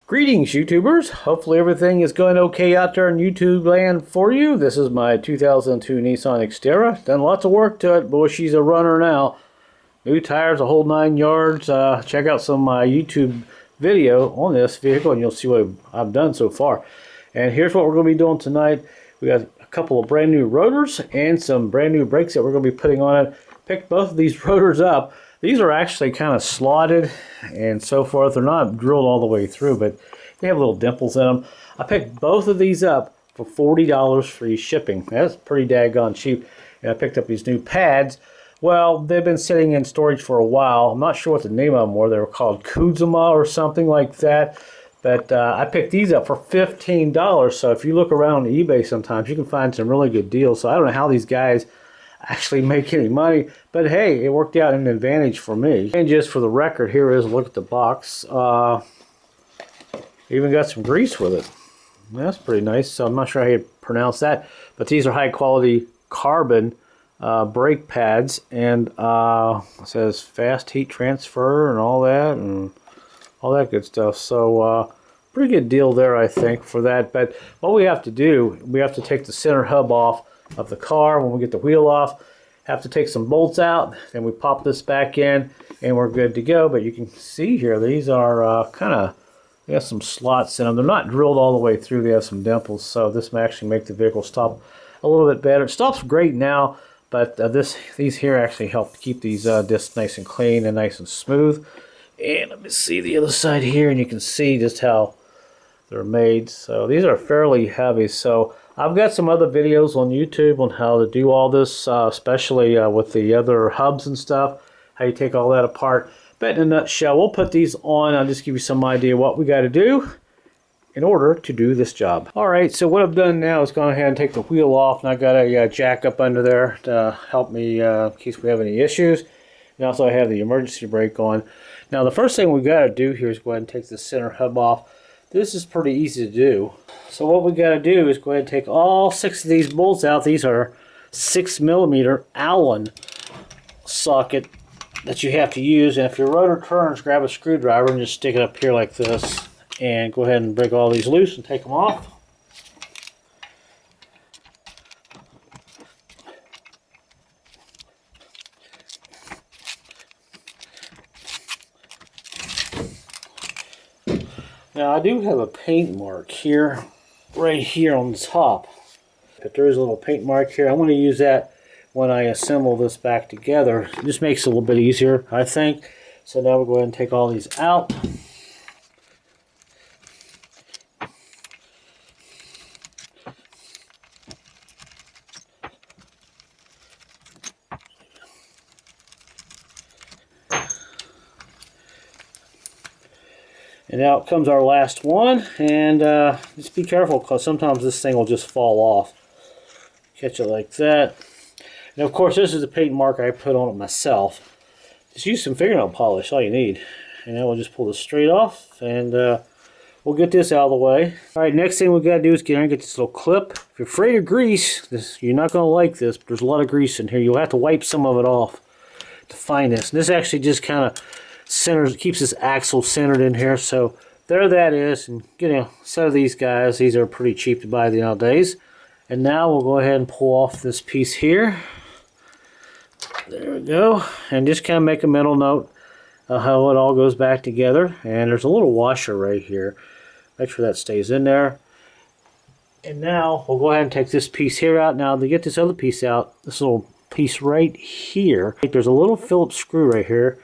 Greetings, YouTubers. Hopefully everything is going okay out there in YouTube land for you. This is my 2002 Nissan Xterra. Done lots of work to it. Boy, she's a runner now. New tires, a whole 9 yards. Check out some of my YouTube video on this vehicle and you'll see what I've done so far. And here's what we're going to be doing tonight. We got a couple of brand new rotors and some brand new brakes that we're going to be putting on it. Picked both of these rotors up. These are actually kind of slotted and so forth. They're not drilled all the way through, but they have little dimples in them. I picked both of these up for $40 free shipping. That's pretty daggone cheap. And I picked up these new pads. Well, they've been sitting in storage for a while. I'm not sure what the name of them were. They were called Kuzuma or something like that. But I picked these up for $15. So if you look around on eBay sometimes, you can find some really good deals. So I don't know how these guys actually make any money, but hey, it worked out an advantage for me. And just for the record, here is a look at the box. Even got some grease with it. That's pretty nice. So I'm not sure how you pronounce that, but these are high quality carbon brake pads, and it says fast heat transfer and all that good stuff. So pretty good deal there, I think, for that. But what we have to do, we have to take the center hub off of the car. When we get the wheel off, have to take some bolts out, then we pop this back in and we're good to go. But you can see here, these are they have some slots in them. They're not drilled all the way through. They have some dimples, so this may actually make the vehicle stop a little bit better. It stops great now, but these here actually help keep these discs nice and clean and nice and smooth. And let me see the other side here, and you can see just how they're made. So these are fairly heavy. So I've got some other videos on YouTube on how to do all this, especially with the other hubs and stuff, how you take all that apart. But in a nutshell, we'll put these on. I'll just give you some idea what we got to do in order to do this job. All right, so what I've done now is gone ahead and take the wheel off, and I got a jack up under there to help me in case we have any issues. And also I have the emergency brake on. Now the first thing we got to do here is go ahead and take the center hub off. This is pretty easy to do. So what we got to do is go ahead and take all 6 of these bolts out. These are 6mm Allen socket that you have to use. And if your rotor turns, grab a screwdriver and just stick it up here like this. And go ahead and break all these loose and take them off. Now I do have a paint mark here, right here on the top. But there is a little paint mark here. I'm going to use that when I assemble this back together. It just makes it a little bit easier, I think. So now we'll go ahead and take all these out. And now comes our last one, and just be careful because sometimes this thing will just fall off. Catch it like that. And of course this is the paint mark I put on it myself. Just use some fingernail polish, all you need. And then we'll just pull this straight off, and we'll get this out of the way. Alright, next thing we got to do is get this little clip. If you're afraid of grease, you're not going to like this, but there's a lot of grease in here. You'll have to wipe some of it off to find this. And this actually just kind of centers, keeps this axle centered in here. So there that is, and get a set of these guys. These are pretty cheap to buy nowadays. And now we'll go ahead and pull off this piece here. There we go. And just kind of make a mental note of how it all goes back together. And there's a little washer right here. Make sure that stays in there. And now we'll go ahead and take this piece here out. Now to get this other piece out, this little piece right here, there's a little Phillips screw right here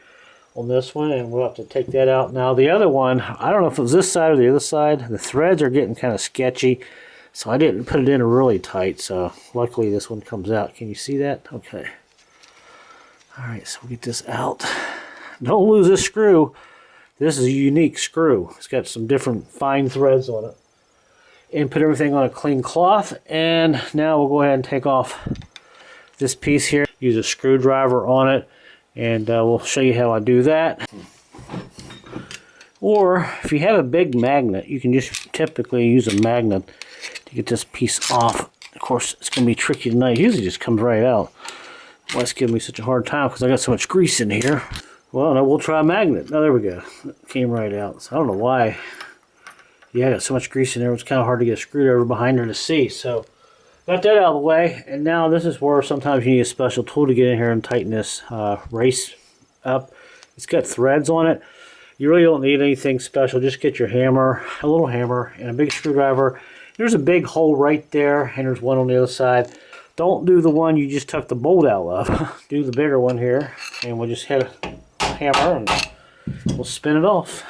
on this one, and we'll have to take that out. Now the other one, I don't know if it was this side or the other side. The threads are getting kind of sketchy, so I didn't put it in really tight. So luckily this one comes out. Can you see that? Okay. All right, so we'll get this out. Don't lose this screw. This is a unique screw. It's got some different fine threads on it. And put everything on a clean cloth. And now we'll go ahead and take off this piece here. Use a screwdriver on it. And we'll show you how I do that. Or if you have a big magnet, you can just typically use a magnet to get this piece off. Of course, it's going to be tricky tonight. It usually just comes right out. Why it's giving me such a hard time because I got so much grease in here. Well, no, we'll try a magnet. Oh, there we go. It came right out. So I don't know why yeah, I got so much grease in there, it's kind of hard to get a screwdriver behind her to see. So got that out of the way, and now this is where sometimes you need a special tool to get in here and tighten this race up. It's got threads on it. You really don't need anything special. Just get your hammer, a little hammer, and a big screwdriver. There's a big hole right there, and there's one on the other side. Don't do the one you just took the bolt out of. Do the bigger one here, and we'll just hit a hammer and we'll spin it off.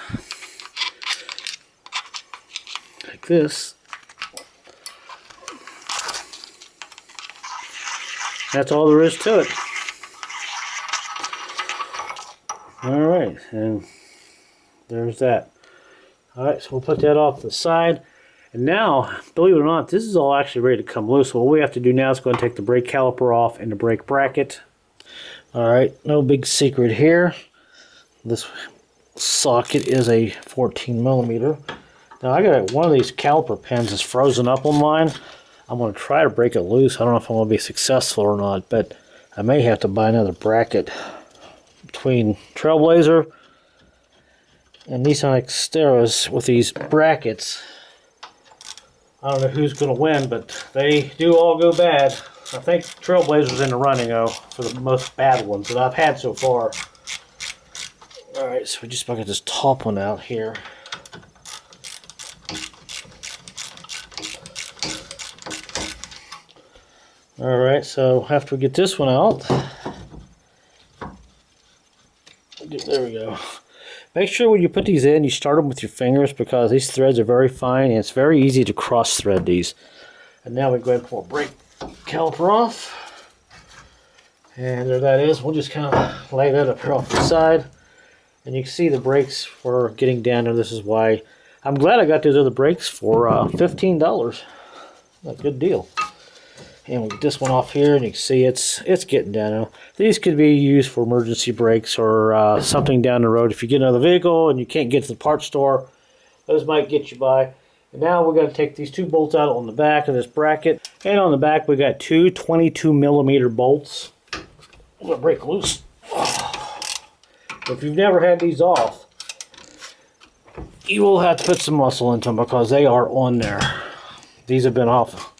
Like this. That's all there is to it. Alright, and there's that. Alright, so we'll put that off to the side. And now, believe it or not, this is all actually ready to come loose. So what we have to do now is go and take the brake caliper off and the brake bracket. Alright, no big secret here. This socket is a 14 millimeter. Now I got one of these caliper pins is frozen up on mine. I'm going to try to break it loose. I don't know if I'm going to be successful or not, but I may have to buy another bracket between Trailblazer and Nissan Xterras with these brackets. I don't know who's going to win, but they do all go bad. I think Trailblazer's in the running, though, for the most bad ones that I've had so far. Alright, so we just bucket this top one out here. Alright, so after we get this one out, there we go. Make sure when you put these in, you start them with your fingers because these threads are very fine and it's very easy to cross thread these. And now we go ahead and pull a brake caliper off. And there that is. We'll just kind of lay that up here off the side. And you can see the brakes were getting down there. This is why I'm glad I got those other brakes for $15. A good deal. And we'll get this one off here, and you can see it's getting down now. These could be used for emergency brakes or something down the road. If you get another vehicle and you can't get to the parts store, those might get you by. And now we're going to take these two bolts out on the back of this bracket. And on the back, we got two 22 millimeter bolts. I'm going to break loose. If you've never had these off, you will have to put some muscle into them because they are on there. These have been off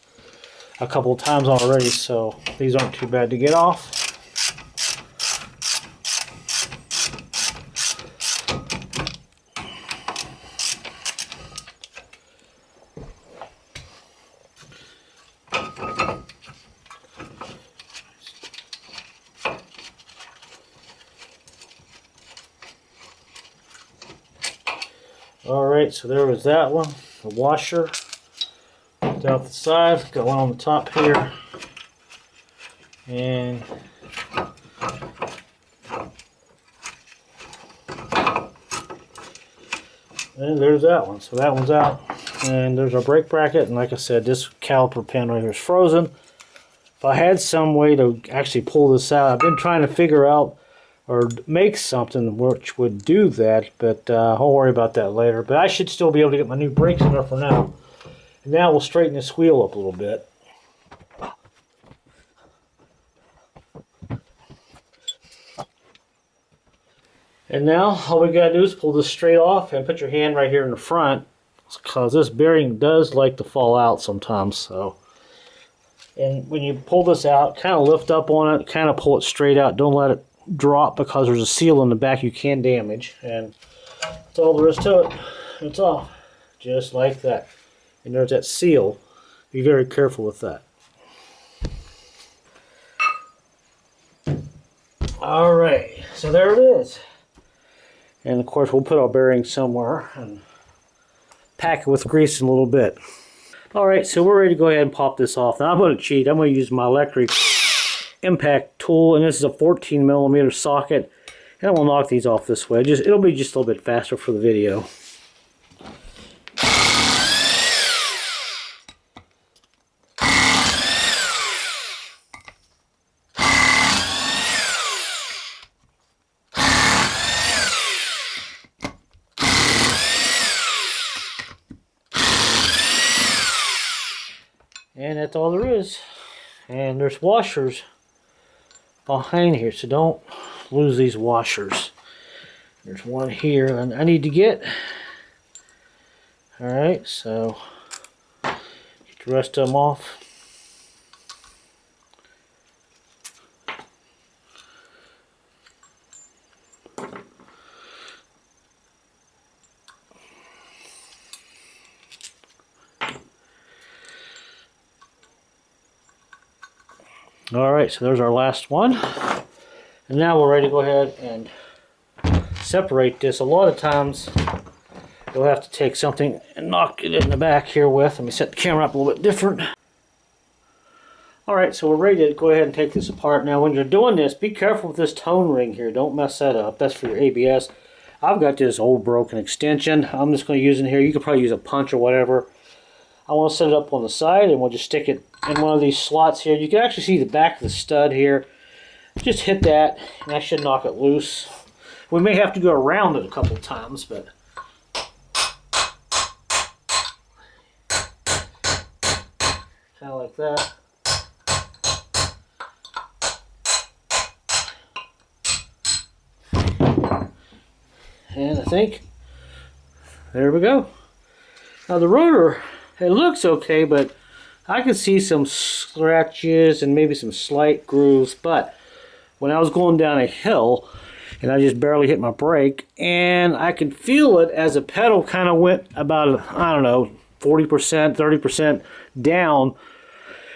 a couple of times already, so these aren't too bad to get off. Alright, so there was that one, the washer. Out the side, got one on the top here, and there's that one. So that one's out, and there's our brake bracket. And like I said, this caliper pin right here is frozen. If I had some way to actually pull this out, I've been trying to figure out or make something which would do that, but I'll worry about that later. But I should still be able to get my new brakes in there for now. And now we'll straighten this wheel up a little bit. And now all we gotta do is pull this straight off and put your hand right here in the front, because this bearing does like to fall out sometimes. So, and when you pull this out, kind of lift up on it, kind of pull it straight out. Don't let it drop because there's a seal in the back you can damage. And that's all there is to it. It's off, just like that. And there's that seal. Be very careful with that. Alright, so there it is. And of course we'll put our bearing somewhere and pack it with grease in a little bit. Alright, so we're ready to go ahead and pop this off. Now I'm going to cheat. I'm going to use my electric impact tool, and this is a 14 millimeter socket. And I'm going to knock these off this way. It'll be just a little bit faster for the video. And that's all there is. And there's washers behind here, so don't lose these washers. There's one here, and I need to get Alright, so get the rest of them off. Alright, so there's our last one. And now we're ready to go ahead and separate this. A lot of times you'll have to take something and knock it in the back here with. Let me set the camera up a little bit different. Alright, so we're ready to go ahead and take this apart. Now when you're doing this, be careful with this tone ring here. Don't mess that up. That's for your ABS. I've got this old broken extension. I'm just going to use it here. You could probably use a punch or whatever. I want to set it up on the side, and we'll just stick it in one of these slots here. You can actually see the back of the stud here. Just hit that, and that should knock it loose. We may have to go around it a couple times, but kind of like that. And I think there we go. Now the rotor, it looks okay, but I can see some scratches and maybe some slight grooves. But when I was going down a hill and I just barely hit my brake, and I could feel it as the pedal kind of went about, I don't know, 40%, 30% down,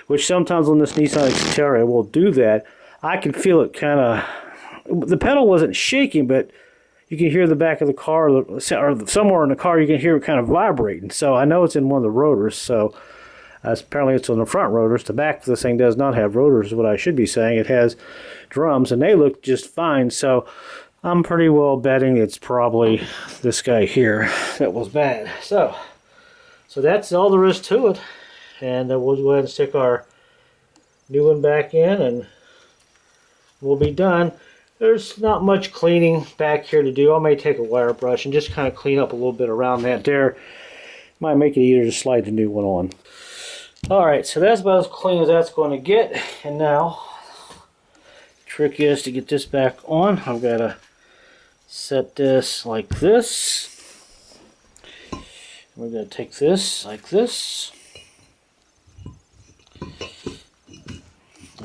which sometimes on this Nissan Xterra will do that. I can feel it kind of, the pedal wasn't shaking, but you can hear the back of the car, or somewhere in the car, you can hear it kind of vibrating. So I know it's in one of the rotors. So apparently it's on the front rotors. The back of this thing does not have rotors, is what I should be saying. It has drums, and they look just fine. So I'm pretty well betting it's probably this guy here that was bad. So that's all there is to it. And we'll go ahead and stick our new one back in, and we'll be done. There's not much cleaning back here to do. I may take a wire brush and just kind of clean up a little bit around that there. Might make it easier to slide the new one on. Alright, so that's about as clean as that's going to get. And now, the trick is to get this back on. I've got to set this like this. We're going to take this like this.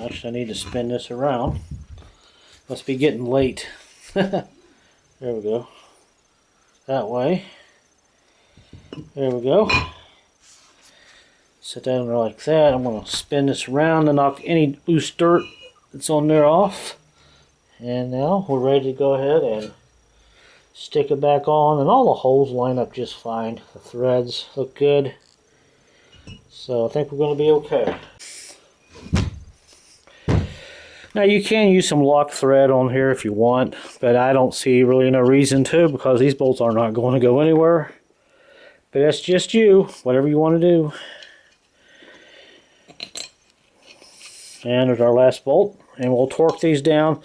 Actually, I need to spin this around. Must be getting late. There we go. That way. There we go. Set that in there like that. I'm going to spin this around and knock any loose dirt that's on there off. And now we're ready to go ahead and stick it back on. And all the holes line up just fine. The threads look good. So I think we're going to be okay. Now you can use some lock thread on here if you want, but I don't see really no reason to, because these bolts are not going to go anywhere. But that's just you, whatever you want to do. And there's our last bolt, and we'll torque these down.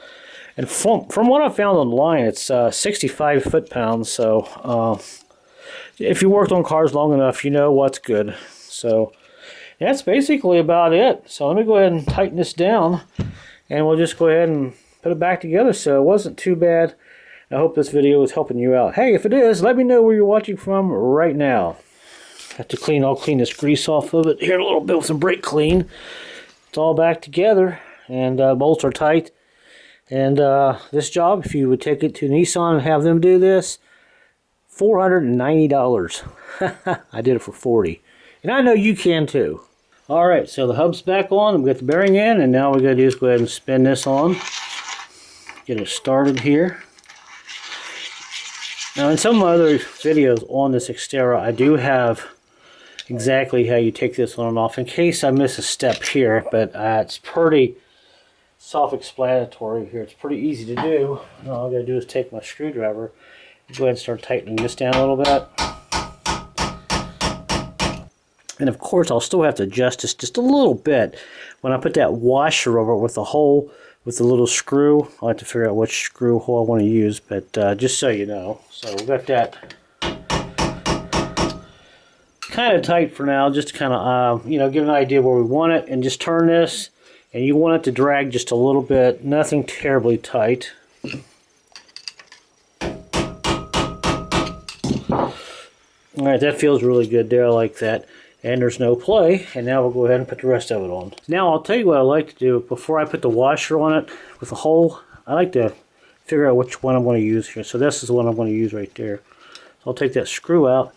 And from what I found online, it's 65 foot-pounds, so if you worked on cars long enough, you know what's good. So that's basically about it. So let me go ahead and tighten this down. And we'll just go ahead and put it back together. So it wasn't too bad. I hope this video is helping you out. Hey, if it is, let me know where you're watching from right now. Have to clean, I'll clean this grease off of it here a little bit with some brake clean. It's all back together, and bolts are tight. And this job, if you would take it to Nissan and have them do this, $490. I did it for $40. And I know you can too. Alright, so the hub's back on, and we got the bearing in, and now we got to do is go ahead and spin this on. Get it started here. Now in some of my other videos on this Xterra, I do have exactly how you take this on and off in case I miss a step here, but it's pretty self-explanatory here. It's pretty easy to do. All I got to do is take my screwdriver and go ahead and start tightening this down a little bit. And of course, I'll still have to adjust this just a little bit. When I put that washer over it with the hole, with the little screw, I'll have to figure out which screw hole I want to use, but just so you know. So we've got that kind of tight for now, just to kind of, give an idea where we want it, and just turn this, and you want it to drag just a little bit, nothing terribly tight. Alright, that feels really good there. I like that. And there's no play. And now we'll go ahead and put the rest of it on. Now I'll tell you what I like to do. Before I put the washer on it with the hole, I like to figure out which one I'm going to use here. So this is the one I'm going to use right there. So I'll take that screw out.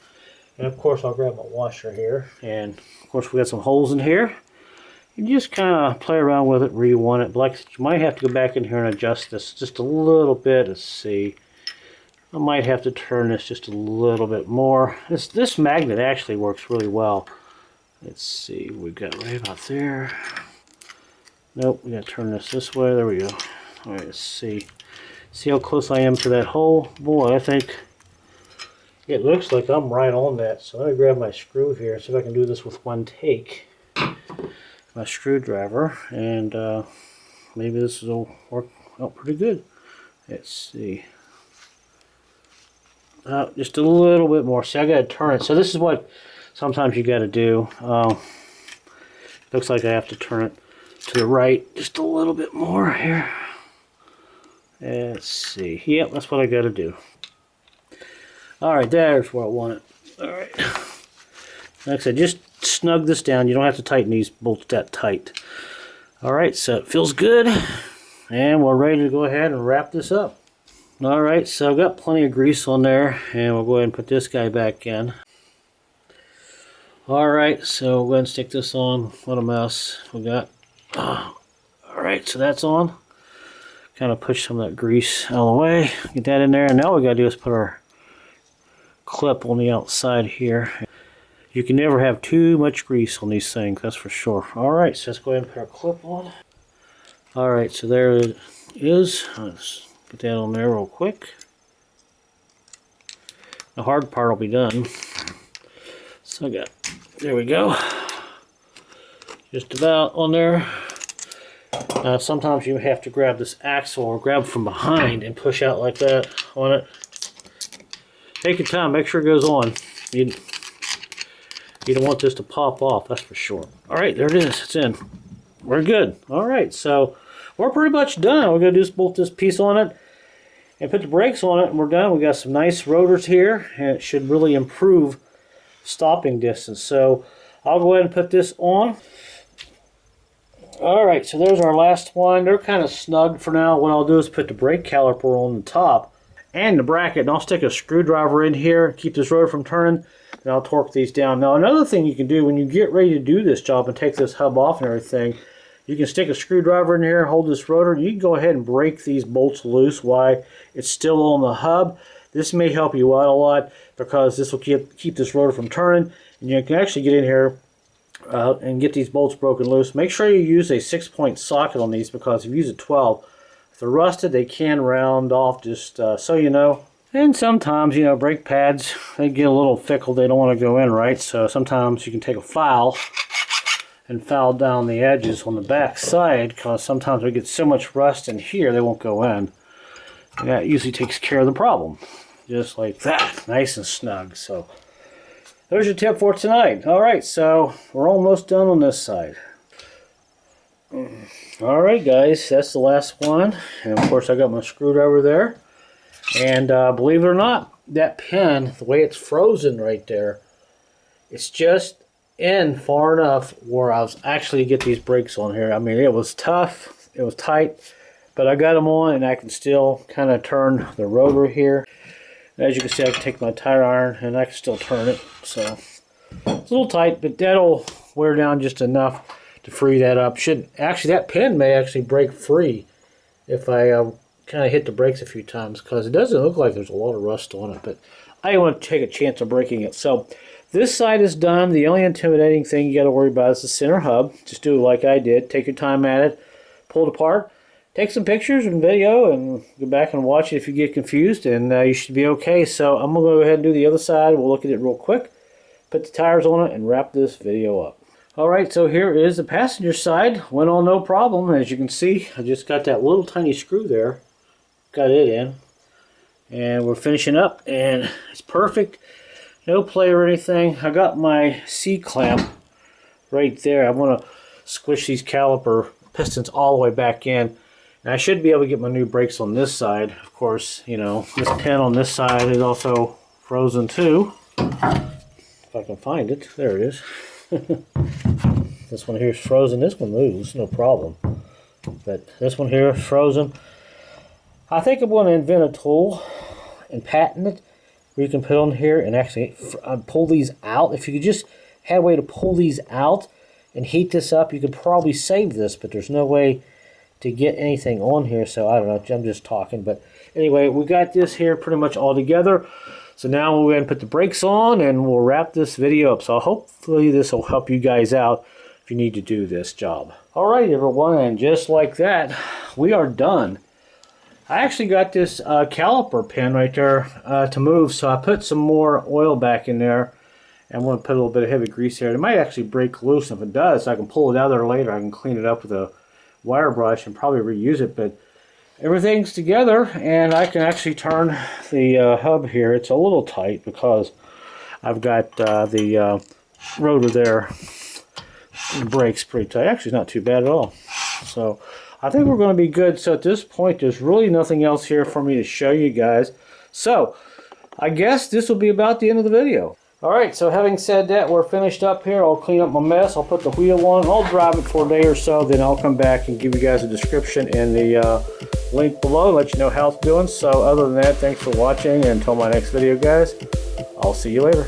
And of course I'll grab my washer here. And of course we got some holes in here. You just kind of play around with it where you want it. But like you might have to go back in here and adjust this just a little bit. Let's see. I might have to turn this just a little bit more. This magnet actually works really well. Let's see, we got right about there. Nope, we got to turn this way. There we go. All right, let's see. See how close I am to that hole? Boy, I think it looks like I'm right on that. So I'm going to grab my screw here, see if I can do this with one take. My screwdriver, and maybe this will work out pretty good. Let's see. Just a little bit more. See, I got to turn it. So this is what sometimes you got to do. Looks like I have to turn it to the right just a little bit more here. Let's see. Yep, that's what I got to do. All right, there's where I want it. All right. Like I said, just snug this down. You don't have to tighten these bolts that tight. All right, so it feels good, and we're ready to go ahead and wrap this up. Alright, so I've got plenty of grease on there, and we'll go ahead and put this guy back in. Alright, so we'll go ahead and stick this on. What a mess we got. Alright, so that's on. Kind of push some of that grease out of the way. Get that in there, and now all we got to do is put our clip on the outside here. You can never have too much grease on these things, that's for sure. Alright, so let's go ahead and put our clip on. Alright, so there it is. Let's get that on there real quick. The hard part will be done. So there we go. Just about on there. Sometimes you have to grab this axle or grab from behind and push out like that on it. Take your time, make sure it goes on. You don't want this to pop off, that's for sure. Alright, there it is, it's in. We're good. Alright, so we're pretty much done. We're going to just bolt this piece on it and put the brakes on it, and we're done. We got some nice rotors here, and it should really improve stopping distance. So I'll go ahead and put this on. Alright, so there's our last one. They're kind of snug for now. What I'll do is put the brake caliper on the top and the bracket, and I'll stick a screwdriver in here, keep this rotor from turning, and I'll torque these down. Now another thing you can do when you get ready to do this job and take this hub off and everything, you can stick a screwdriver in here, hold this rotor, and you can go ahead and break these bolts loose while it's still on the hub. This may help you out a lot because this will keep this rotor from turning, and you can actually get in here and get these bolts broken loose. Make sure you use a 6-point socket on these, because if you use a 12, if they're rusted, they can round off, just so you know. And sometimes, you know, brake pads, they get a little fickle, they don't want to go in right, so sometimes you can take a file and file down the edges on the back side, because sometimes we get so much rust in here they won't go in. And that usually takes care of the problem. Just like that, nice and snug. So there's your tip for tonight. Alright, so we're almost done on this side. Alright guys, that's the last one. And of course I got my screwdriver there. And believe it or not, that pin, the way it's frozen right there, it's just in far enough where I was actually get these brakes on here. I mean, it was tough, it was tight, but I got them on, and I can still kind of turn the rotor here. As you can see, I can take my tire iron and I can still turn it. So it's a little tight, but that'll wear down just enough to free that up. Actually, that pin may actually break free if I kind of hit the brakes a few times, because it doesn't look like there's a lot of rust on it, but I don't want to take a chance of breaking it. So this side is done. The only intimidating thing you got to worry about is the center hub. Just do it like I did. Take your time at it. Pull it apart. Take some pictures and video and go back and watch it if you get confused, and you should be okay. So I'm going to go ahead and do the other side. We'll look at it real quick. Put the tires on it and wrap this video up. Alright, so here is the passenger side. Went on no problem. As you can see, I just got that little tiny screw there. Got it in. And we're finishing up, and it's perfect. No play or anything. I got my C-clamp right there. I want to squish these caliper pistons all the way back in. And I should be able to get my new brakes on this side. Of course, you know, this pin on this side is also frozen too. If I can find it. There it is. This one here is frozen. This one moves, no problem. But this one here is frozen. I think I'm going to invent a tool and patent it where you can put on here and actually pull these out. If you could just have a way to pull these out and heat this up, you could probably save this, but there's no way to get anything on here, so I don't know. I'm just talking. But anyway, we got this here pretty much all together. So now we'll go ahead and put the brakes on and we'll wrap this video up. So hopefully this will help you guys out if you need to do this job. Alright everyone, and just like that, we are done. I actually got this caliper pin right there to move, so I put some more oil back in there. And I'm going to put a little bit of heavy grease here. It might actually break loose. If it does, I can pull it out of there later. I can clean it up with a wire brush and probably reuse it. But everything's together, and I can actually turn the hub here. It's a little tight because I've got the rotor there. The brake's pretty tight. Actually, it's not too bad at all. So I think we're going to be good. So at this point, there's really nothing else here for me to show you guys. So I guess this will be about the end of the video. Alright, so having said that, we're finished up here. I'll clean up my mess. I'll put the wheel on. I'll drive it for a day or so. Then I'll come back and give you guys a description and the link below. Let you know how it's doing. So other than that, thanks for watching. And until my next video, guys, I'll see you later.